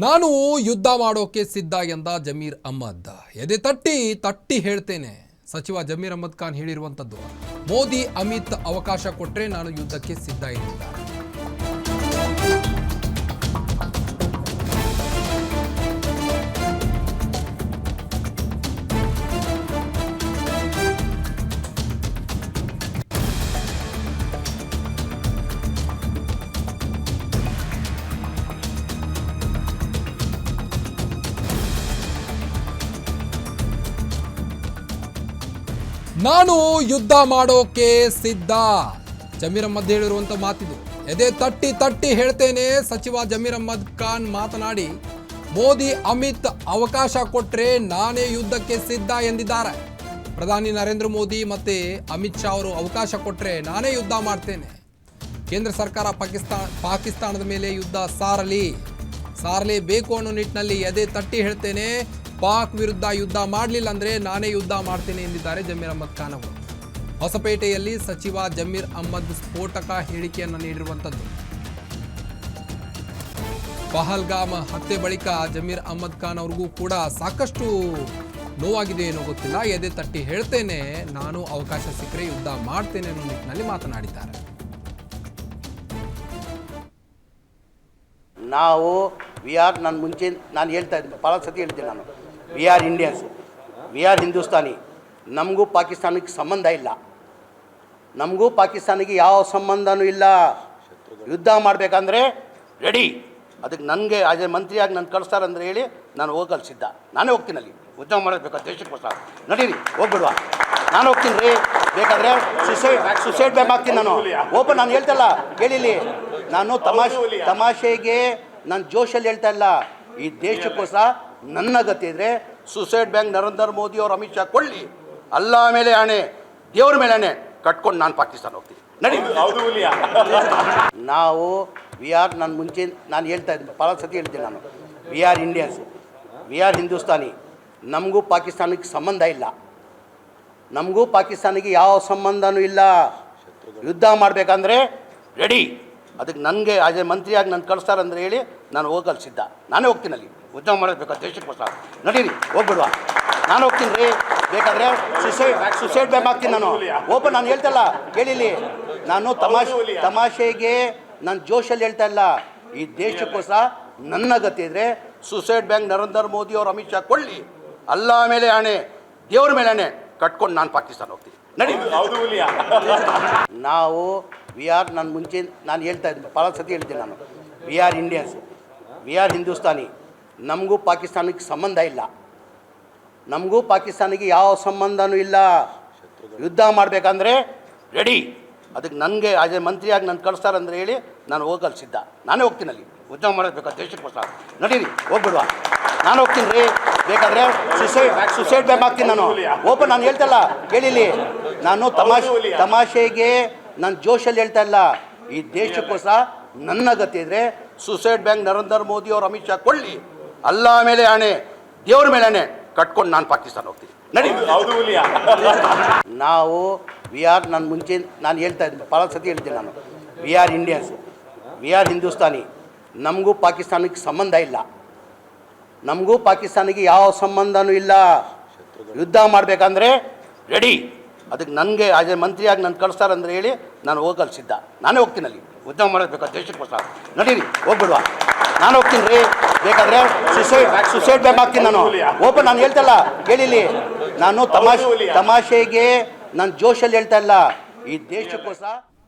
ನಾನು ಯುದ್ಧ ಮಾಡೋಕೆ ಸಿದ್ಧ ಎಂದ ಜಮೀರ್ ಅಹ್ಮದ್. ಎದೆ ತಟ್ಟಿ ತಟ್ಟಿ ಹೇಳ್ತೇನೆ. ಸಚಿವ ಜಮೀರ್ ಅಹ್ಮದ್ ಖಾನ್ ಹೇಳಿರುವಂತದ್ದು. ಮೋದಿ ಅಮಿತ್ ಅವಕಾಶ ಕೊಟ್ಟರೆ ನಾನು ಯುದ್ಧಕ್ಕೆ ಸಿದ್ಧ ಎಂದಿದ್ದಾರೆ. ನಾನು ಯುದ್ಧ ಮಾಡೋಕೆ ಸಿದ್ಧ. ಜಮೀರ್ ಅಹ್ಮದ್ ಹೇಳಿರುವಂತ ಮಾತಿದು. ಎದೆ ತಟ್ಟಿ ತಟ್ಟಿ ಹೇಳ್ತೇನೆ. ಸಚಿವ ಜಮೀರ್ ಅಹ್ಮದ್ ಖಾನ್ ಮಾತನಾಡಿ ಮೋದಿ ಅಮಿತ್ ಅವಕಾಶ ಕೊಟ್ಟರೆ ನಾನೇ ಯುದ್ಧಕ್ಕೆ ಸಿದ್ಧ ಎಂದಿದ್ದಾರೆ. ಪ್ರಧಾನಿ ನರೇಂದ್ರ ಮೋದಿ ಮತ್ತೆ ಅಮಿತ್ ಶಾ ಅವರು ಅವಕಾಶ ಕೊಟ್ಟರೆ ನಾನೇ ಯುದ್ಧ ಮಾಡ್ತೇನೆ. ಕೇಂದ್ರ ಸರ್ಕಾರ ಪಾಕಿಸ್ತಾನದ ಮೇಲೆ ಯುದ್ಧ ಸಾರಲೇಬೇಕು ಅನ್ನೋ ನಿಟ್ಟಿನಲ್ಲಿ ಎದೆ ತಟ್ಟಿ ಹೇಳ್ತೇನೆ. ಪಾಕ್ ವಿರುದ್ಧ ಯುದ್ಧ ಮಾಡಲಿಲ್ಲ ಅಂದ್ರೆ ನಾನೇ ಯುದ್ಧ ಮಾಡ್ತೇನೆ ಎಂದಿದ್ದಾರೆ ಜಮೀರ್ ಅಹ್ಮದ್ ಖಾನ್ ಅವರು. ಹೊಸಪೇಟೆಯಲ್ಲಿ ಸಚಿವ ಜಮೀರ್ ಅಹ್ಮದ್ ಸ್ಫೋಟಕ ಹೇಳಿಕೆಯನ್ನು ನೀಡಿರುವಂಥದ್ದು. ಪಹಲ್ಗಾಮ್ ಹತ್ಯೆ ಬಳಿಕ ಜಮೀರ್ ಅಹ್ಮದ್ ಖಾನ್ ಅವ್ರಿಗೂ ಕೂಡ ಸಾಕಷ್ಟು ನೋವಾಗಿದೆ ಏನೋ ಗೊತ್ತಿಲ್ಲ. ಎದೆ ತಟ್ಟಿ ಹೇಳ್ತೇನೆ, ನಾನು ಅವಕಾಶ ಸಿಕ್ಕರೆ ಯುದ್ಧ ಮಾಡ್ತೇನೆ ಅನ್ನೋ ನಿಟ್ಟಿನಲ್ಲಿ ಮಾತನಾಡಿದ್ದಾರೆ. ನಾವು ನಾನು ಮುಂಚೆ ಹೇಳ್ತಾ ಇದ್ದೆ, ಭಾಳ ಸತಿ ಹೇಳ್ತೀನಿ ನಾನು, we are Indians, we are Hindustani. ನಮಗೂ ಪಾಕಿಸ್ತಾನಕ್ಕೆ ಸಂಬಂಧ ಇಲ್ಲ, ನಮಗೂ ಪಾಕಿಸ್ತಾನಿಗೆ ಯಾವ ಸಂಬಂಧನೂ ಇಲ್ಲ. ಯುದ್ಧ ಮಾಡಬೇಕಂದ್ರೆ ರೆಡಿ. ಅದಕ್ಕೆ ನನಗೆ ಆಸ್ ಎ ಮಂತ್ರಿಯಾಗಿ ನಾನು ಕಳಿಸ್ತಾರಂದ್ರೆ ಹೇಳಿ ನಾನು ಹೋಗಲು ಸಿದ್ಧ. ನಾನೇ ಹೋಗ್ತೀನಿ, ಅಲ್ಲಿ ಯುದ್ಧ ಮಾಡಬೇಕು ದೇಶಕ್ಕೋಸ್ಕರ. ನಡೀರಿ, ಹೋಗ್ಬಿಡುವ, ನಾನು ಹೋಗ್ತೀನಿ ರೀ. ಬೇಕಾದರೆ ಸುಸೈಡ್ ಬ್ಯಾಮ್ ಆಗ್ತೀನಿ ನಾನು. ಓಪನ್ ನಾನು ಹೇಳ್ತಲ್ಲ, ಕೇಳಿಲಿ, ನಾನು ತಮಾಷೆಗೆ ನಾನು ಜೋಶಲ್ಲಿ ಹೇಳ್ತಾ ಇಲ್ಲ. ಈ ದೇಶಕ್ಕೋಸ್ಕರ ನನ್ನ ಗತಿ ಇದ್ರೆ ಸುಸೈಡ್ ಬ್ಯಾಂಕ್ ನರೇಂದ್ರ ಮೋದಿ ಅವರು ಅಮಿತ್ ಶಾ ಕೊಳ್ಳಿ, ಅಲ್ಲ ಮೇಲೆ ಆಣೆ, ದೇವ್ರ ಮೇಲೆ ಆಣೆ ಕಟ್ಕೊಂಡು ನಾನು ಪಾಕಿಸ್ತಾನ ಹೋಗ್ತೀನಿ. ನಡಿ. ನಾವು ನಾನು ಮುಂಚೆ ಹೇಳ್ತಾ ಇದ್ದೆ, ಭಾಳ ಸತಿ ಹೇಳ್ತೀನಿ ನಾನು, we are Indians, we are Hindustani. ನಮಗೂ ಪಾಕಿಸ್ತಾನಕ್ಕೆ ಸಂಬಂಧ ಇಲ್ಲ, ನಮಗೂ ಪಾಕಿಸ್ತಾನಿಗೆ ಯಾವ ಸಂಬಂಧನೂ ಇಲ್ಲ. ಯುದ್ಧ ಮಾಡಬೇಕಂದ್ರೆ ರೆಡಿ. ಅದಕ್ಕೆ ನನಗೆ ಆಸ್ ಎ ಮಂತ್ರಿಯಾಗಿ ನಾನು ಕಳಿಸ್ತಾರಂದ್ರೆ ಹೇಳಿ ನಾನು ಹೋಗಲು ಸಿದ್ಧ. ನಾನೇ ಹೋಗ್ತೀನಿ, ಅಲ್ಲಿ ಯುದ್ಧ ಮಾಡಬೇಕು ದೇಶಕ್ಕೋಸ್ಕರ. ನಡೀರಿ, ಹೋಗ್ಬಿಡುವ, ನಾನು ಹೋಗ್ತೀನಿ ರೀ. ಬೇಕಾದರೆ ಸುಸೈಡ್ ಬ್ಯಾಮ್ ಆಗ್ತೀನಿ ನಾನು. ಓಪನ್ ನಾನು ಹೇಳ್ತಲ್ಲ, ಕೇಳಿಲಿ, ನಾನು ತಮಾಷೆಗೆ ನಾನು ಜೋಶಲ್ಲಿ ಹೇಳ್ತಾ ಇಲ್ಲ. ಈ ದೇಶಕ್ಕೋಸ್ಕರ ನನ್ನ ಗತಿ ಇದ್ರೆ ಸುಸೈಡ್ ಬ್ಯಾಂಕ್ ನರೇಂದ್ರ ಮೋದಿ ಅವರು ಅಮಿತ್ ಶಾ ಕೊಳ್ಳಿ, ಅಲ್ಲ ಮೇಲೆ ಆಣೆ, ದೇವ್ರ ಮೇಲೆ ಆಣೆ ಕಟ್ಕೊಂಡು ನಾನು ಪಾಕಿಸ್ತಾನ ಹೋಗ್ತೀನಿ. ನಡಿ. ನಾವು ನಾನು ಮುಂಚೆ ಹೇಳ್ತಾ ಇದ್ದೆ, ಭಾಳ ಸತಿ ಹೇಳ್ತೀನಿ ನಾನು, we are Indians, we are Hindustani. ನಮಗೂ ಪಾಕಿಸ್ತಾನಕ್ಕೆ ಸಂಬಂಧ ಇಲ್ಲ, ನಮಗೂ ಪಾಕಿಸ್ತಾನಿಗೆ ಯಾವ ಸಂಬಂಧನೂ ಇಲ್ಲ. ಯುದ್ಧ ಮಾಡಬೇಕಂದ್ರೆ ರೆಡಿ. ಅದಕ್ಕೆ ನನಗೆ ಆಸ್ ಎ ಮಂತ್ರಿಯಾಗಿ ನಾನು ಕಳಿಸ್ತಾರಂದ್ರೆ ಹೇಳಿ ನಾನು ಹೋಗಲು ಸಿದ್ಧ. ನಾನೇ ಹೋಗ್ತೀನಿ, ಅಲ್ಲಿ ಯುದ್ಧ ಮಾಡಬೇಕು ದೇಶಕ್ಕೋಸ್ಕರ. ನಡೀರಿ, ಹೋಗ್ಬಿಡುವ, ನಾನು ಹೋಗ್ತೀನಿ ರೀ. ಬೇಕಾದರೆ ಸುಸೈಡ್ ಬ್ಯಾಮ್ ಆಗ್ತೀನಿ ನಾನು. ಓಪನ್ ನಾನು ಹೇಳ್ತಲ್ಲ, ಕೇಳಿಲಿ, ನಾನು ತಮಾಷೆಗೆ ನಾನು ಜೋಶಲ್ಲಿ ಹೇಳ್ತಾ ಇಲ್ಲ. ಈ ದೇಶಕ್ಕೋಸ್ಕರ ನನ್ನ ಗತಿ ಇದ್ರೆ ಸುಸೈಡ್ ಬ್ಯಾಂಕ್ ನರೇಂದ್ರ ಮೋದಿ ಅವರು ಅಮಿತ್ ಶಾ ಕೊಳ್ಳಿ, ಅಲ್ಲ ಮೇಲೆ ಆಣೆ, ದೇವ್ರ ಮೇಲೆ ಆಣೆ ಕಟ್ಕೊಂಡು ನಾನು ಪಾಕಿಸ್ತಾನ ಹೋಗ್ತೀನಿ. ನಡಿ. ನಾವು ನಾನು ಮುಂಚೆ ಹೇಳ್ತಾ ಇದ್ದೆ, ಭಾಳ ಸತಿ ಹೇಳ್ತೀನಿ ನಾನು, we are Indians, we are Hindustani. ನಮಗೂ ಪಾಕಿಸ್ತಾನಕ್ಕೆ ಸಂಬಂಧ ಇಲ್ಲ, ನಮಗೂ ಪಾಕಿಸ್ತಾನಿಗೆ ಯಾವ ಸಂಬಂಧನೂ ಇಲ್ಲ. ಯುದ್ಧ ಮಾಡಬೇಕಂದ್ರೆ ರೆಡಿ. ಅದಕ್ಕೆ ನನಗೆ ಆಸ್ ಎ ಮಂತ್ರಿಯಾಗಿ ನಾನು ಕಳಿಸ್ತಾರಂದ್ರೆ ಹೇಳಿ ನಾನು ಹೋಗಲು ಸಿದ್ಧ. ನಾನೇ ಹೋಗ್ತೀನಿ, ಅಲ್ಲಿ ಯುದ್ಧ ಮಾಡಬೇಕು ದೇಶಕ್ಕೋಸ್ಕರ. ನಡೀರಿ, ಹೋಗ್ಬಿಡುವ, ನಾನು ಹೋಗ್ತೀನಿ ರೀ. ಬೇಕಾದರೆ ಸುಸೈಡ್ ಬ್ಯಾಮ್ ಆಗ್ತೀನಿ ನಾನು. ಓಪನ್ ನಾನು ಹೇಳ್ತಲ್ಲ, ಕೇಳಿಲಿ, ನಾನು ತಮಾಷೆಗೆ ನಾನು ಜೋಶಲ್ಲಿ ಹೇಳ್ತಾ ಇಲ್ಲ. ಈ ದೇಶಕ್ಕೋಸ್ಕರ